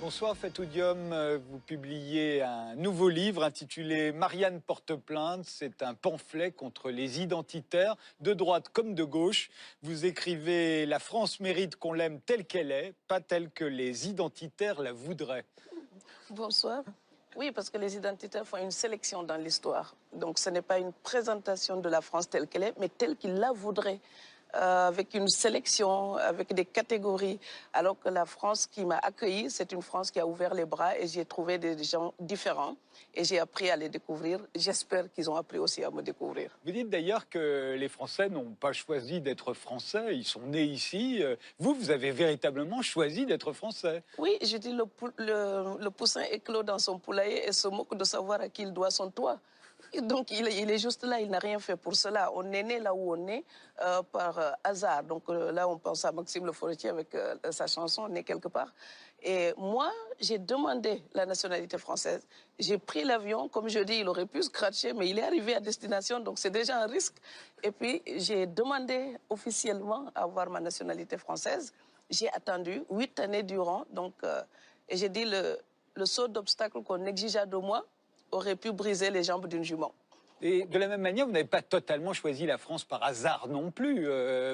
Bonsoir Fatou Diom, vous publiez un nouveau livre intitulé Marianne porte plainte. C'est un pamphlet contre les identitaires, de droite comme de gauche. Vous écrivez « La France mérite qu'on l'aime telle qu'elle est, pas telle que les identitaires la voudraient ». Bonsoir. Oui, parce que les identitaires font une sélection dans l'histoire. Donc ce n'est pas une présentation de la France telle qu'elle est, mais telle qu'ils la voudraient. Avec une sélection, avec des catégories. Alors que la France qui m'a accueillie, c'est une France qui a ouvert les bras et j'ai trouvé des gens différents. Et j'ai appris à les découvrir. J'espère qu'ils ont appris aussi à me découvrir. Vous dites d'ailleurs que les Français n'ont pas choisi d'être Français, ils sont nés ici. Vous avez véritablement choisi d'être Français. Oui, je dis le poussin éclot dans son poulailler et se moque de savoir à qui il doit son toit. Donc il est juste là, il n'a rien fait pour cela. On est né là où on est par hasard. Donc là, on pense à Maxime Le Forestier avec sa chanson « Né quelque part ». Et moi, j'ai demandé la nationalité française. J'ai pris l'avion, comme je dis, il aurait pu se cratcher, mais il est arrivé à destination, donc c'est déjà un risque. Et puis, j'ai demandé officiellement à avoir ma nationalité française. J'ai attendu 8 années durant, donc, et j'ai dit le saut d'obstacle qu'on exigeait de moi aurait pu briser les jambes d'une jument. Et de la même manière, vous n'avez pas totalement choisi la France par hasard non plus.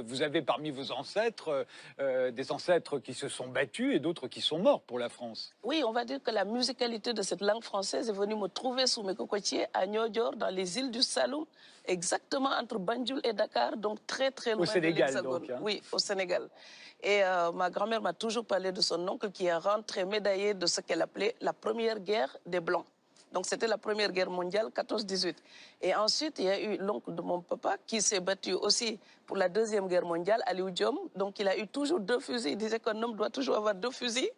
Vous avez parmi vos ancêtres des ancêtres qui se sont battus et d'autres qui sont morts pour la France. Oui, on va dire que la musicalité de cette langue française est venue me trouver sous mes cocotiers à Niodior, dans les îles du Saloum, exactement entre Banjul et Dakar, donc très très loin au Sénégal, de l'Hexagone. Donc, hein. Oui, au Sénégal. Et ma grand-mère m'a toujours parlé de son oncle qui est rentré médaillé de ce qu'elle appelait la première guerre des Blancs. Donc c'était la première guerre mondiale, 14-18. Et ensuite, il y a eu l'oncle de mon papa qui s'est battu aussi pour la deuxième guerre mondiale, Aliou Diom. Donc il a eu toujours 2 fusils. Il disait qu'un homme doit toujours avoir 2 fusils.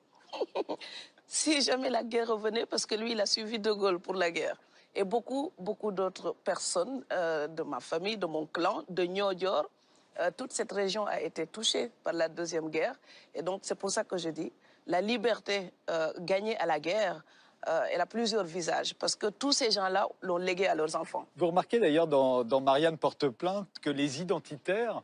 Si jamais la guerre revenait, parce que lui, il a suivi De Gaulle pour la guerre. Et beaucoup d'autres personnes de ma famille, de mon clan, de Niodior, toute cette région a été touchée par la deuxième guerre. Et donc c'est pour ça que je dis, la liberté gagnée à la guerre, elle a plusieurs visages, parce que tous ces gens-là l'ont légué à leurs enfants. Vous remarquez d'ailleurs dans Marianne porte plainte que les identitaires,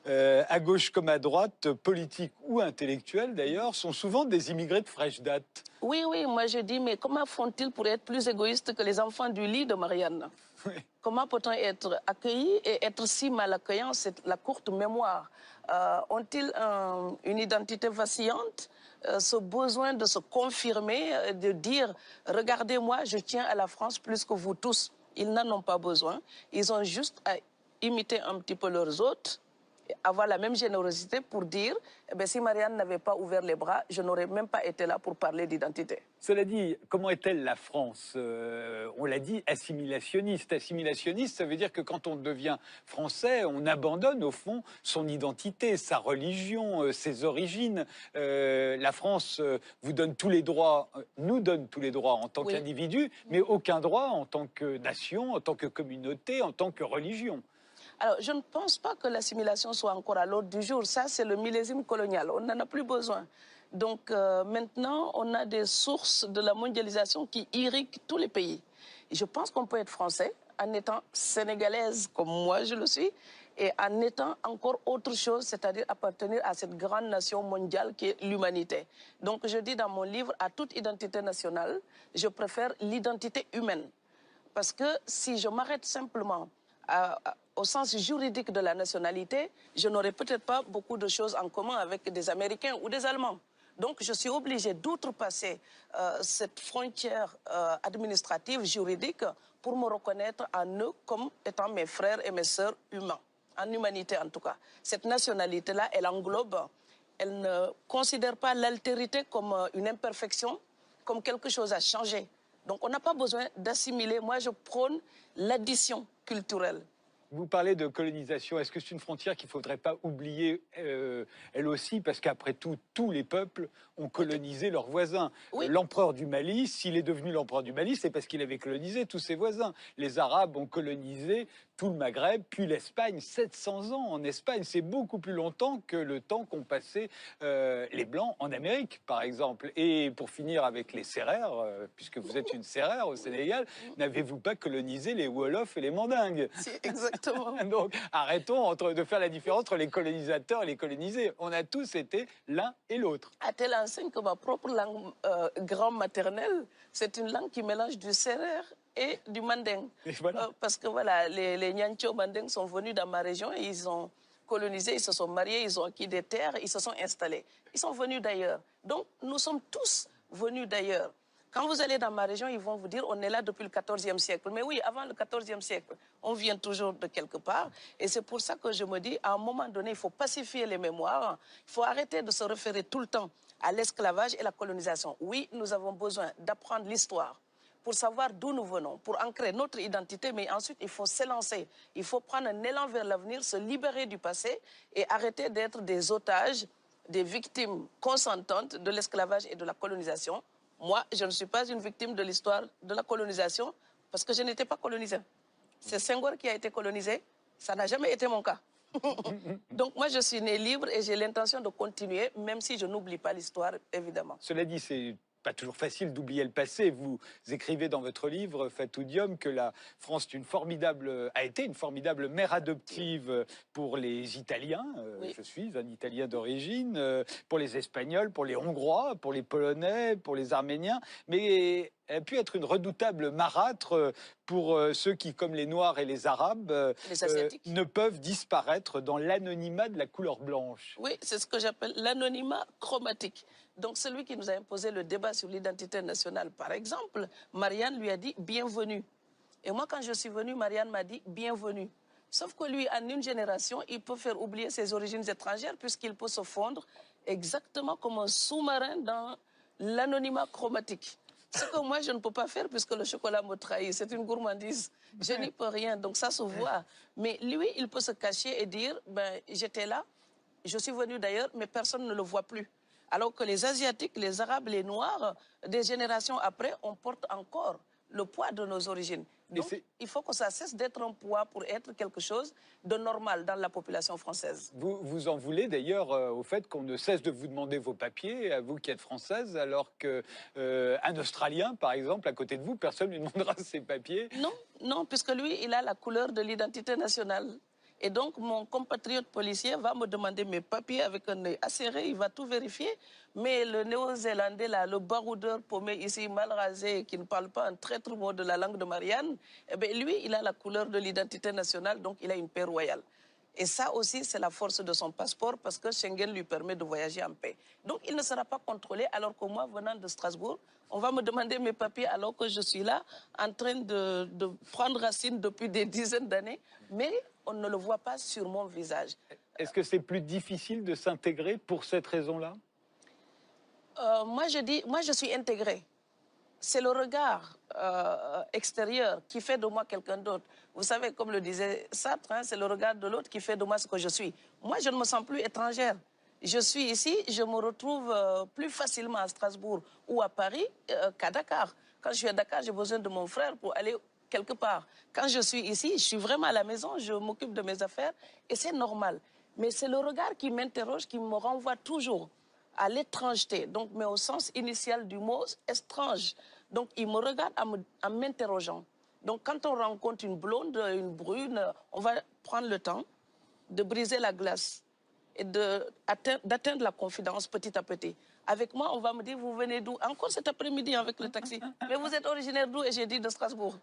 à gauche comme à droite, politiques ou intellectuels d'ailleurs, sont souvent des immigrés de fraîche date. Oui, moi je dis, mais comment font-ils pour être plus égoïstes que les enfants du lit de Marianne? Oui. Comment peut-on être accueilli et être si mal accueillant? C'est la courte mémoire. Ont-ils une identité vacillante? Ce besoin de se confirmer, de dire « Regardez-moi, je tiens à la France plus que vous tous ». Ils n'en ont pas besoin. Ils ont juste à imiter un petit peu leurs hôtes, avoir la même générosité pour dire eh bien, si Marianne n'avait pas ouvert les bras, je n'aurais même pas été là pour parler d'identité. Cela dit, comment est-elle la France? On l'a dit, assimilationniste. Assimilationniste, ça veut dire que quand on devient français, on abandonne au fond son identité, sa religion, ses origines. La France vous donne tous les droits, nous donne tous les droits en tant qu'individu, mais aucun droit en tant que nation, en tant que communauté, en tant que religion. Alors, je ne pense pas que l'assimilation soit encore à l'ordre du jour. Ça, c'est le millésime colonial. On n'en a plus besoin. Donc, maintenant, on a des sources de la mondialisation qui irriguent tous les pays. Et je pense qu'on peut être français en étant sénégalaise, comme moi je le suis, et en étant encore autre chose, c'est-à-dire appartenir à cette grande nation mondiale qui est l'humanité. Donc, je dis dans mon livre, à toute identité nationale, je préfère l'identité humaine. Parce que si je m'arrête simplement au sens juridique de la nationalité, je n'aurais peut-être pas beaucoup de choses en commun avec des Américains ou des Allemands. Donc, je suis obligée d'outrepasser cette frontière administrative, juridique, pour me reconnaître en eux comme étant mes frères et mes sœurs humains, en humanité en tout cas. Cette nationalité-là, elle englobe, elle ne considère pas l'altérité comme une imperfection, comme quelque chose à changer. Donc, on n'a pas besoin d'assimiler. Moi, je prône l'addition culturelle. Vous parlez de colonisation. Est-ce que c'est une frontière qu'il ne faudrait pas oublier, elle aussi? Parce qu'après tout, tous les peuples ont colonisé leurs voisins. Oui. L'empereur du Mali, s'il est devenu l'empereur du Mali, c'est parce qu'il avait colonisé tous ses voisins. Les Arabes ont colonisé tout le Maghreb, puis l'Espagne. 700 ans en Espagne, c'est beaucoup plus longtemps que le temps qu'ont passé les Blancs en Amérique, par exemple. Et pour finir avec les Sérères, puisque vous êtes une Sérère au Sénégal, n'avez-vous pas colonisé les Wolofs et les Mandingues? Si, exactement. Exactement. Donc, arrêtons de faire la différence entre les colonisateurs et les colonisés. On a tous été l'un et l'autre. À telle enseigne que ma propre langue grand maternelle, c'est une langue qui mélange du sérère et du manding. Voilà. Parce que voilà, les Nyancho manding sont venus dans ma région et ils ont colonisé, ils se sont mariés, ils ont acquis des terres, ils se sont installés. Ils sont venus d'ailleurs. Donc, nous sommes tous venus d'ailleurs. Quand vous allez dans ma région, ils vont vous dire on est là depuis le XIVe siècle. Mais oui, avant le XIVe siècle, on vient toujours de quelque part. Et c'est pour ça que je me dis, à un moment donné, il faut pacifier les mémoires. Il faut arrêter de se référer tout le temps à l'esclavage et la colonisation. Oui, nous avons besoin d'apprendre l'histoire pour savoir d'où nous venons, pour ancrer notre identité, mais ensuite, il faut s'élancer. Il faut prendre un élan vers l'avenir, se libérer du passé et arrêter d'être des otages, des victimes consentantes de l'esclavage et de la colonisation. Moi, je ne suis pas une victime de l'histoire de la colonisation parce que je n'étais pas colonisé. C'est Senghor qui a été colonisé. Ça n'a jamais été mon cas. Donc moi, je suis né libre et j'ai l'intention de continuer, même si je n'oublie pas l'histoire, évidemment. Cela dit, c'est pas toujours facile d'oublier le passé. Vous écrivez dans votre livre, Fatou Diome, que la France a été une formidable mère adoptive pour les Italiens. Oui. Je suis un Italien d'origine, pour les Espagnols, pour les Hongrois, pour les Polonais, pour les Arméniens. Mais elle a pu être une redoutable marâtre pour ceux qui, comme les Noirs et les Arabes, Les Asiatiques. ne peuvent disparaître dans l'anonymat de la couleur blanche. Oui, c'est ce que j'appelle l'anonymat chromatique. Donc celui qui nous a imposé le débat sur l'identité nationale, par exemple, Marianne lui a dit « bienvenue ». Et moi, quand je suis venue, Marianne m'a dit « bienvenue ». Sauf que lui, en une génération, il peut faire oublier ses origines étrangères puisqu'il peut se fondre exactement comme un sous-marin dans l'anonymat chromatique. Ce que moi, je ne peux pas faire puisque le chocolat me trahit. C'est une gourmandise. Je n'y peux rien, donc ça se voit. Mais lui, il peut se cacher et dire ben, « j'étais là, je suis venu d'ailleurs, mais personne ne le voit plus ». Alors que les Asiatiques, les Arabes, les Noirs, des générations après, on porte encore le poids de nos origines. Donc, il faut que ça cesse d'être un poids pour être quelque chose de normal dans la population française. Vous en voulez d'ailleurs au fait qu'on ne cesse de vous demander vos papiers, à vous qui êtes française, alors qu'un Australien, par exemple, à côté de vous, personne ne lui demandera ses papiers. Non, non, puisque lui, il a la couleur de l'identité nationale. Et donc, mon compatriote policier va me demander mes papiers avec un œil acéré, il va tout vérifier. Mais le néo-zélandais, là, le baroudeur paumé ici, mal rasé, qui ne parle pas un traître mot de la langue de Marianne, eh bien, lui, il a la couleur de l'identité nationale, donc il a une paix royale. Et ça aussi, c'est la force de son passeport parce que Schengen lui permet de voyager en paix. Donc, il ne sera pas contrôlé alors que moi, venant de Strasbourg, on va me demander mes papiers alors que je suis là en train de prendre racine depuis des dizaines d'années, mais on ne le voit pas sur mon visage. Est-ce que c'est plus difficile de s'intégrer pour cette raison-là? Moi, je suis intégrée. C'est le regard extérieur qui fait de moi quelqu'un d'autre. Vous savez, comme le disait Sartre, hein, c'est le regard de l'autre qui fait de moi ce que je suis. Moi, je ne me sens plus étrangère. Je suis ici, je me retrouve plus facilement à Strasbourg ou à Paris qu'à Dakar. Quand je suis à Dakar, j'ai besoin de mon frère pour aller quelque part. Quand je suis ici, je suis vraiment à la maison, je m'occupe de mes affaires et c'est normal. Mais c'est le regard qui m'interroge, qui me renvoie toujours à l'étrangeté, donc, mais au sens initial du mot, étrange. Donc, il me regarde en m'interrogeant. Donc, quand on rencontre une blonde, une brune, on va prendre le temps de briser la glace et d'atteindre la confidence petit à petit. Avec moi, on va me dire, vous venez d'où? Encore cet après-midi avec le taxi. Mais vous êtes originaire d'où? Et j'ai dit de Strasbourg.